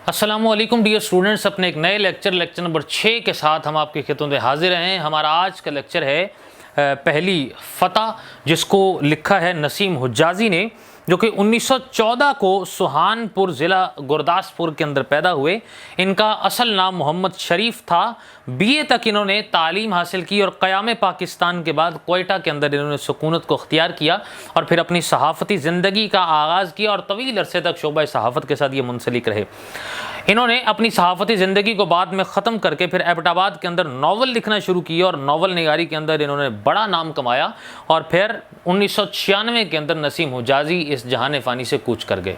अस्सलामुअलैकुम dear students, अपने एक नए लेक्चर नंबर 6 के साथ हम आपके खिदमत में हाजिर हैं। हमारा आज का लेक्चर है पहली फ़तह, जिसको लिखा है नसीम हुज्जाजी ने, जो कि 1914 को सुहानपुर ज़िला गुरदासपुर के अंदर पैदा हुए। इनका असल नाम मोहम्मद शरीफ था। बीए तक इन्होंने तालीम हासिल की और क़याम पाकिस्तान के बाद क्वेटा के अंदर इन्होंने सुकूनत को अख्तियार किया और फिर अपनी सहाफ़ती ज़िंदगी का आगाज़ किया और तवील अरसे तक शोबा सहाफ़त के साथ ये मुंसलिक रहे। इन्होंने अपनी सहाफ़ती ज़िंदगी को बाद में ख़त्म करके फिर एबटाबाद के अंदर नावल लिखना शुरू किया और नावल निगारी के अंदर इन्होंने बड़ा नाम कमाया और फिर 1996 के अंदर नसीम हुज्जाजी इस जहान फ़ानी से कूच कर गए।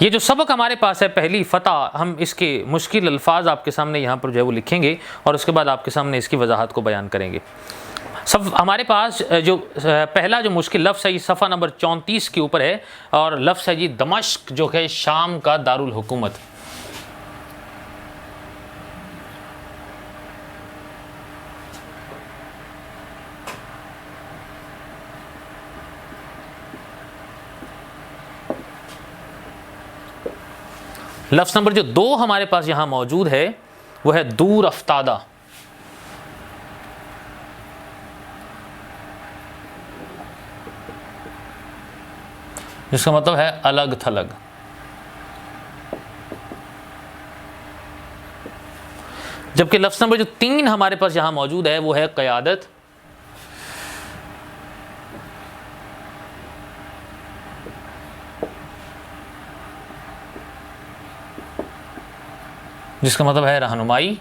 ये जो सबक हमारे पास है पहली फ़तह, हम इसके मुश्किल अल्फाज आपके सामने यहाँ पर जो है वो लिखेंगे और उसके बाद आपके सामने इसकी वजाहत को बयान करेंगे। सब हमारे पास जो पहला जो मुश्किल लफ्ज़ है ये सफ़ा नंबर 34 के ऊपर है और लफ्ज़ है जी दमश्क, जो है शाम का दारुल हुकूमत। लफ्ज़ नंबर जो 2 हमारे पास यहाँ मौजूद है वो है दूर अफ्तादा, जिसका मतलब है अलग थलग। जबकि लफ्ज़ नंबर जो 3 हमारे पास यहाँ मौजूद है वो है क़यादत, जिसका मतलब है रहनुमाई।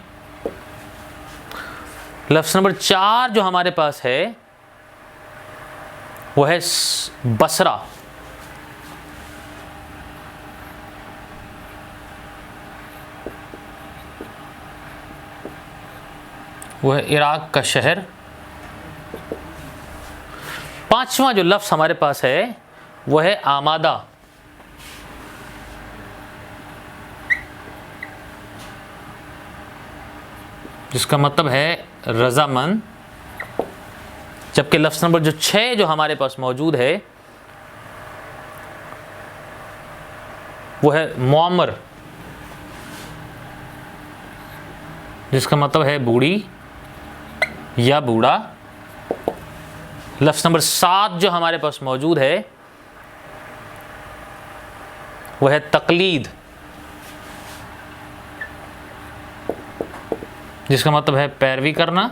लफ्ज़ नंबर 4 जो हमारे पास है वो है बसरा, वो है इराक का शहर। 5वां जो लफ्ज़ हमारे पास है वो है आमादा, जिसका मतलब है रज़ामंद। जबकि लफ्ज़ नंबर जो 6 जो हमारे पास मौजूद है वो है मुअम्मर, जिसका मतलब है बूढ़ी या बूढ़ा। लफ्ज़ नंबर 7 जो हमारे पास मौजूद है वो है तकलीद, जिसका मतलब है पैरवी करना।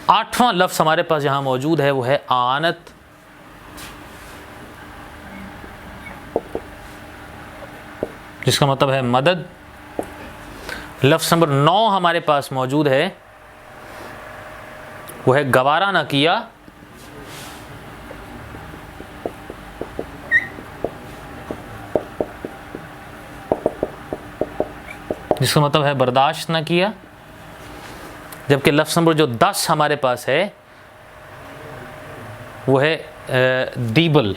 8वां लफ्ज़ हमारे पास यहाँ मौजूद है वो है आनत, जिसका मतलब है मदद। लफ्ज़ नंबर 9 हमारे पास मौजूद है वो है गवारा न किया, जिसका मतलब है बर्दाश्त न किया। जबकि लफ्ज़ नंबर जो 10 हमारे पास है वो है दीबल,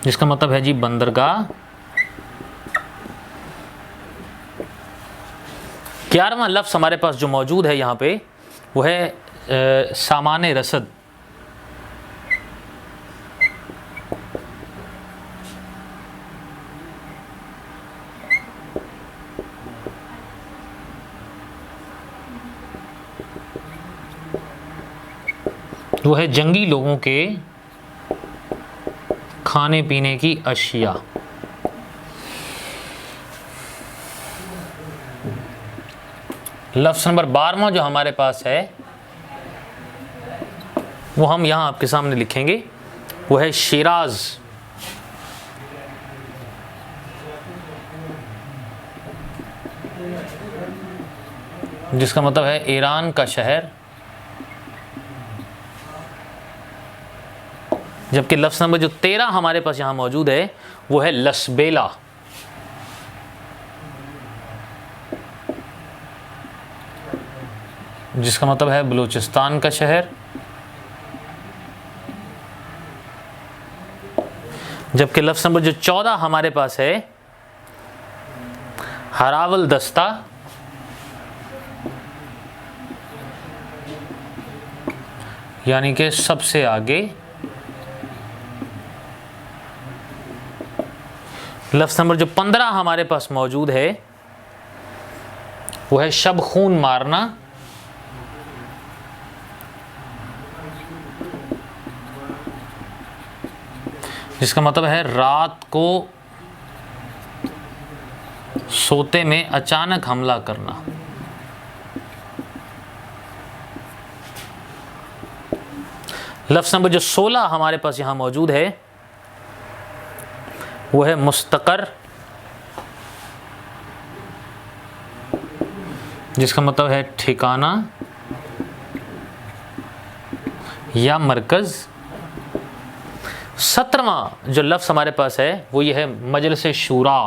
जिसका मतलब है जी बंदरगाह। 11वां लफ्ज़ हमारे पास जो मौजूद है यहाँ पे वो है सामान रसद, वो है जंगी लोगों के खाने पीने की अशिया। लफ्ज़ नंबर 12वां जो हमारे पास है वो हम यहाँ आपके सामने लिखेंगे, वो है शिराज, जिसका मतलब है ईरान का शहर। जबकि लफ्ज़ नंबर जो 13 हमारे पास यहाँ मौजूद है वो है लसबेला, जिसका मतलब है बलूचिस्तान का शहर। जबकि लफ्ज़ नंबर जो 14 हमारे पास है हरावल दस्ता, यानी कि सबसे आगे लफ्ज़ नंबर जो 15 हमारे पास मौजूद है वो है शब खून मारना। जिसका मतलब है रात को सोते में अचानक हमला करना। लफ्ज़ नंबर जो 16 हमारे पास यहां मौजूद है वो है मुस्तकर। जिसका मतलब है ठिकाना या मरकज़। 17वां जो लफ्ज़ हमारे पास है वो ये है मजलिस शूरा।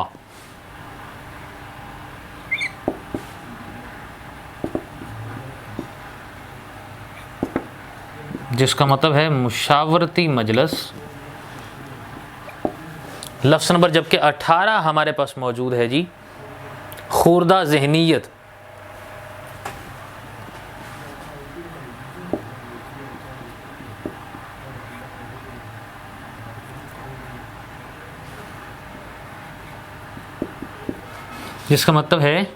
जिसका मतलब है मुशावरती मजलिस। लफ्ज़ नंबर जबकि 18 हमारे पास मौजूद है जी खुर्दा ज़हनीयत। जिसका मतलब है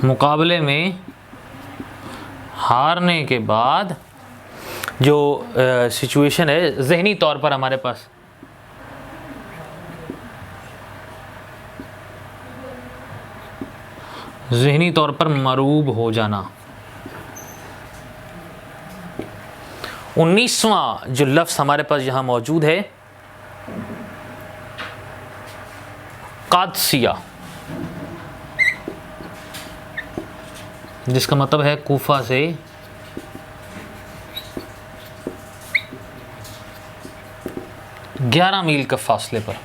मुकाबले में हारने के बाद जो सिचुएशन है ज़हनी तौर पर हमारे पास ज़हनी तौर पर मरूब हो जाना। 19वां जो लफ्ज़ हमारे पास यहाँ मौजूद है कादसिया। जिसका मतलब है कूफा से 11 मील के फासले पर।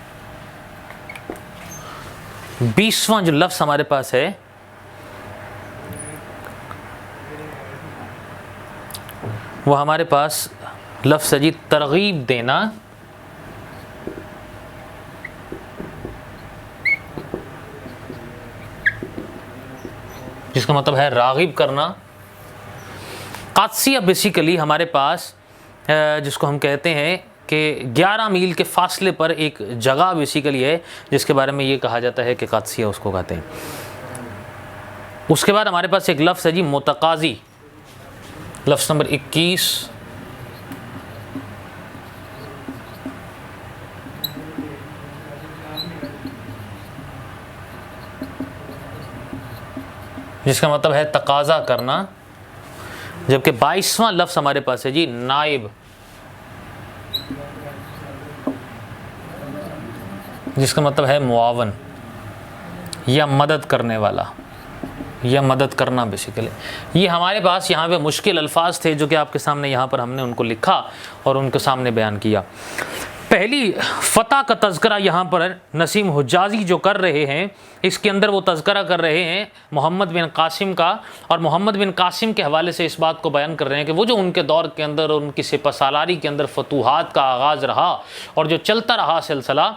20वां जो लफ्ज़ हमारे पास है वो हमारे पास लफ्ज़ है जी तरगीब देना। जिसका मतलब है राग़िब करना। कादसिया बेसिकली हमारे पास जिसको हम कहते हैं कि 11 मील के फासले पर एक जगह बेसिकली है जिसके बारे में ये कहा जाता है कि कादसिया उसको कहते हैं। उसके बाद हमारे पास एक लफ्ज़ है जी मुतकाज़ी। लफ्ज़ नंबर 21। जिसका मतलब है तकाज़ा करना। जबकि 22वां लफ्ज़ हमारे पास है जी नाइब। जिसका मतलब है मुआवन या मदद करने वाला या मदद करना बेसिकली। ये हमारे पास यहाँ पे मुश्किल अल्फाज थे जो कि आपके सामने यहाँ पर हमने उनको लिखा और उनके सामने बयान किया। पहली फ़तह का तज़किरा यहाँ पर नसीम हुज्जाज़ी जो कर रहे हैं इसके अंदर वो तज़किरा कर रहे हैं मोहम्मद बिन कासिम का, और मोहम्मद बिन कासिम के हवाले से इस बात को बयान कर रहे हैं कि वो जो उनके दौर के अंदर उनकी सिपह सालारी के अंदर फतूहात का आगाज़ रहा और जो चलता रहा सिलसिला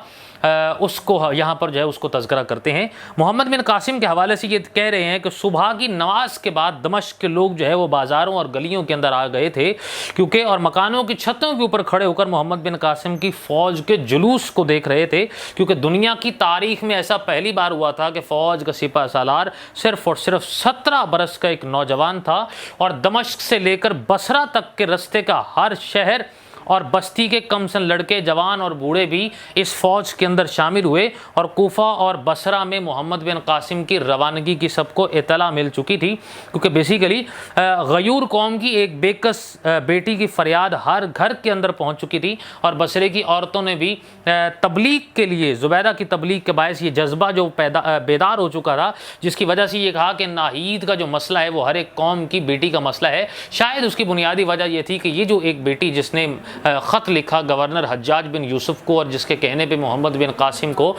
उसको यहाँ पर जो है उसको तज़किरा करते हैं। मोहम्मद बिन कासिम के हवाले से ये कह रहे हैं कि सुबह की नमाज के बाद दमिश्क के लोग जो है वो बाज़ारों और गलियों के अंदर आ गए थे क्योंकि और मकानों की छतों के ऊपर खड़े होकर मोहम्मद बिन कासिम की फ़ौज के जुलूस को देख रहे थे, क्योंकि दुनिया की तारीख़ में ऐसा पहली बार हुआ था कि फ़ौज का सिपह सालार सिर्फ़ और सिर्फ 17 बरस का एक नौजवान था और दमिश्क से लेकर बसरा तक के रस्ते का हर शहर और बस्ती के कम सन लड़के, जवान और बूढ़े भी इस फ़ौज के अंदर शामिल हुए और कूफा और बसरा में मोहम्मद बिन कासिम की रवानगी की सबको इत्तला मिल चुकी थी, क्योंकि बेसिकली गयूर कौम की एक बेकस बेटी की फ़रियाद हर घर के अंदर पहुंच चुकी थी और बसरे की औरतों ने भी तबलीग के लिए, ज़ुबैदा की तबलीग के बायस ये जज्बा जो बेदार हो चुका था, जिसकी वजह से ये कहा कि नाहीद का जो मसला है वो हर एक कौम की बेटी का मसला है। शायद उसकी बुनियादी वजह यह थी कि ये जो एक बेटी जिसने ख़त लिखा गवर्नर हज्जाज बिन यूसुफ को और जिसके कहने पे मोहम्मद बिन कासिम को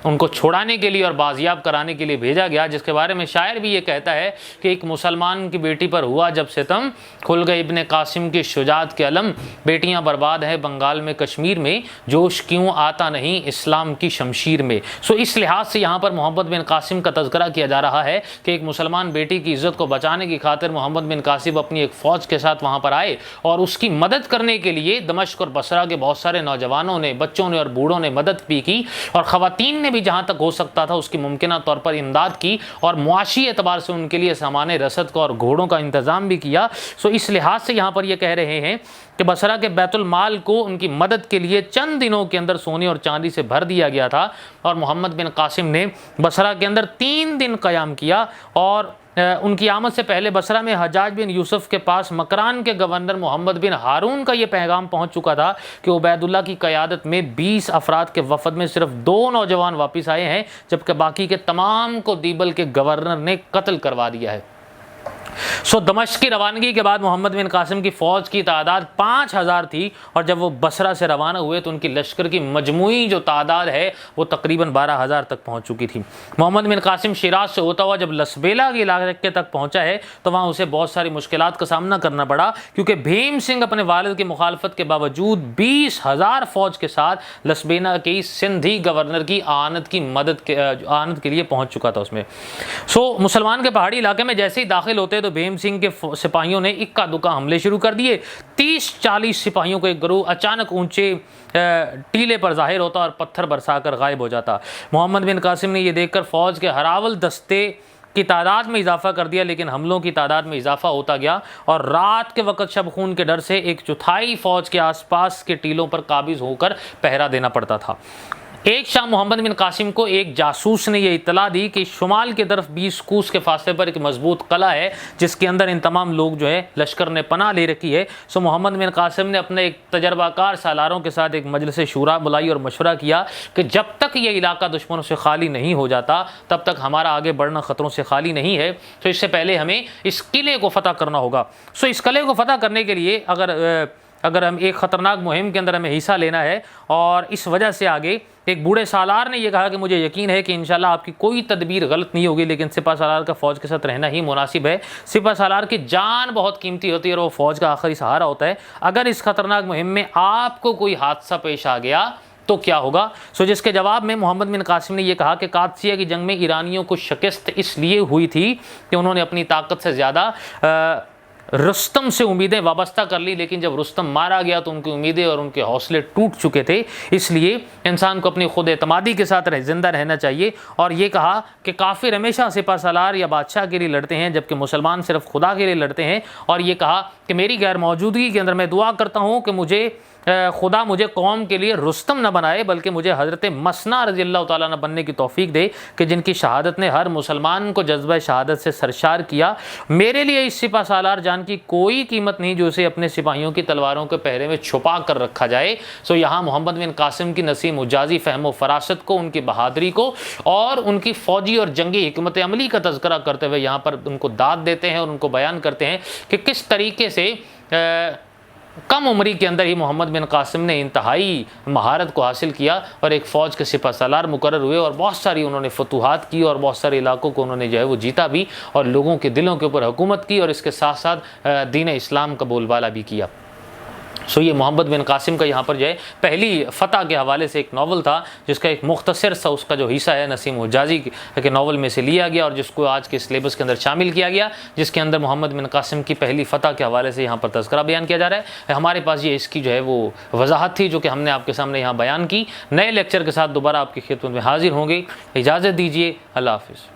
उनको छुड़ाने के लिए और बाजियाब कराने के लिए भेजा गया, जिसके बारे में शायर भी ये कहता है कि एक मुसलमान की बेटी पर हुआ जब सितम, खुल गए इब्ने कासिम की शुजात के अलम, बेटियां बर्बाद हैं बंगाल में कश्मीर में, जोश क्यों आता नहीं इस्लाम की शमशीर में। सो इस लिहाज से यहाँ पर मोहम्मद बिन कासिम का तज़किरा किया जा रहा है कि एक मुसलमान बेटी की इज़्ज़त को बचाने की खातिर मोहम्मद बिन कासिम अपनी एक फ़ौज के साथ वहाँ पर आए और उसकी मदद करने के लिए दमिश्क और बसरा के बहुत सारे नौजवानों ने, बच्चों ने और बूढ़ों ने मदद भी की, और ख़वातीन ने भी जहाँ तक हो सकता था उसकी मुमकिन तौर पर इमदाद की, और मुआशी एतबार से उनके लिए सामान रसद का और घोड़ों का इंतज़ाम भी किया। सो इस लिहाज से यहाँ पर यह कह रहे हैं कि बसरा के बैतुल माल को उनकी मदद के लिए चंद दिनों के अंदर सोने और चांदी से भर दिया गया था, और मोहम्मद बिन कासिम ने बसरा के अंदर 3 दिन क़याम किया। और उनकी आमद से पहले बसरा में हज्जाज बिन यूसुफ के पास मकरान के गवर्नर मोहम्मद बिन हारून का ये पैगाम पहुंच चुका था कि उबैदुल्लाह की क़यादत में 20 अफराद के वफद में सिर्फ 2 नौजवान वापस आए हैं, जबकि बाकी के तमाम को दीबल के गवर्नर ने कत्ल करवा दिया है। सो दमिश्क की रवानगी के बाद मोहम्मद बिन कासिम की फ़ौज की तादाद 5000 थी, और जब वो बसरा से रवाना हुए तो उनकी लश्कर की मजमूई जो तादाद है वो तकरीबन 12000 तक पहुंच चुकी थी। मोहम्मद बिन कासिम शिराज से होता हुआ जब लसबेला के इलाके तक पहुंचा है तो वहाँ उसे बहुत सारी मुश्किलात का सामना करना पड़ा, क्योंकि भीम सिंह अपने वालिद की मुखालफत के बावजूद 20000 फ़ौज के साथ लसबेला के सिंधी गवर्नर की आनत के लिए पहुँच चुका था उसमें। सो मुसलमान के पहाड़ी इलाके में जैसे ही दाखिल होते तो भीम सिंह के सिपाहियों ने इक्का दुक्का हमले शुरू कर दिए। 30-40 सिपाहियों का एक गिरोह अचानक ऊंचे टीले पर जाहिर होता और पत्थर बरसाकर गायब हो जाता। मोहम्मद बिन कासिम ने यह देखकर फ़ौज के हरावल दस्ते की तादाद में इजाफा कर दिया, लेकिन हमलों की तादाद में इजाफा होता गया, और रात के वक्त शब खून के डर से 1/4 फ़ौज के आसपास के टीलों पर काबिज होकर पहरा देना पड़ता था। एक शाम मोहम्मद बिन कासिम को एक जासूस ने यह इत्तला दी कि शुमाल की तरफ 20 कोस के फासले पर एक मजबूत कला है जिसके अंदर इन तमाम लोग जो है लश्कर ने पनाह ले रखी है। सो मोहम्मद बिन कासिम ने अपने एक तजर्बाकार सालारों के साथ एक मजलिस शूरा बुलाई और मशवरा किया कि जब तक ये इलाका दुश्मनों से खाली नहीं हो जाता तब तक हमारा आगे बढ़ना ख़तरों से खाली नहीं है। तो इससे पहले हमें इस किले को फ़तह करना होगा। सो इस किले को फ़तह करने के लिए अगर हम एक ख़तरनाक मुहिम के अंदर हमें हिस्सा लेना है, और इस वजह से आगे एक बूढ़े सालार ने यह कहा कि मुझे यकीन है कि इंशाल्लाह आपकी कोई तदबीर गलत नहीं होगी, लेकिन सिपा सालार का फ़ौज के साथ रहना ही मुनासिब है। सिपा सालार की जान बहुत कीमती होती है और वो फ़ौज का आखिरी सहारा होता है। अगर इस ख़तरनाक मुहिम में आपको कोई हादसा पेश आ गया तो क्या होगा? सो जिसके जवाब में मोहम्मद बिन कासिम ने यह कहा कि कादसिया की जंग में ईरानियों को शिकस्त इसलिए हुई थी कि उन्होंने अपनी ताकत से ज़्यादा रुस्तम से उम्मीदें वाबस्ता कर ली, लेकिन जब रुस्तम मारा गया तो उनकी उम्मीदें और उनके हौसले टूट चुके थे। इसलिए इंसान को अपनी खुद एतमादी के साथ जिंदा रहना चाहिए। और ये कहा कि काफिर हमेशा सिपा सालार या बादशाह के लिए लड़ते हैं, जबकि मुसलमान सिर्फ खुदा के लिए लड़ते हैं। और ये कहा कि मेरी गैर मौजूदगी के अंदर मैं दुआ करता हूँ कि खुदा मुझे कौम के लिए रुस्तम न बनाए, बल्कि मुझे हज़रत मसना रज़ी अल्लाह ताला न बनने की तौफीक दे कि जिनकी शहादत ने हर मुसलमान को जज्बा शहादत से सरशार किया। मेरे लिए इस सिपा सालार जान की कोई कीमत नहीं जो उसे अपने सिपाहियों की तलवारों के पहरे में छुपा कर रखा जाए। सो यहाँ मोहम्मद बिन कासिम की नसीम उजाजी फ़हम व फरासत को, उनकी बहादुरी को और उनकी फ़ौजी और जंगी हिकमत अमली का तज़किरा करते हुए यहाँ पर उनको दाद देते हैं और उनको बयान करते हैं कि किस तरीके से कम उम्री के अंदर ही मोहम्मद बिन कासिम ने इंतहाई महारत को हासिल किया और एक फ़ौज के सिपा सालार मुकर्रर हुए, और बहुत सारी उन्होंने फतूहात की और बहुत सारे इलाकों को उन्होंने जो है वो जीता भी और लोगों के दिलों के ऊपर हुकूमत की, और इसके साथ साथ दीन इस्लाम का बोलबाला भी किया। सो ये मोहम्मद बिन कासिम का यहाँ पर जो है पहली फ़तह के हवाले से एक नावल था, जिसका एक मुख्तसर सा उसका जो हिस्सा है नसीम उजाजी के नावल में से लिया गया और जिसको आज के सिलेबस के अंदर शामिल किया गया, जिसके अंदर मोहम्मद बिन कासिम की पहली फ़तह के हवाले से यहाँ पर तज़किरा बयान किया जा रहा है। हमारे पास ये इसकी जो है वो वजाहत थी जो कि हमने आपके सामने यहाँ बयान की। नए लेक्चर के साथ दोबारा आपकी खिदमत में हाजिर होंगे। इजाज़त दीजिए। अल्लाह हाफ़िज़।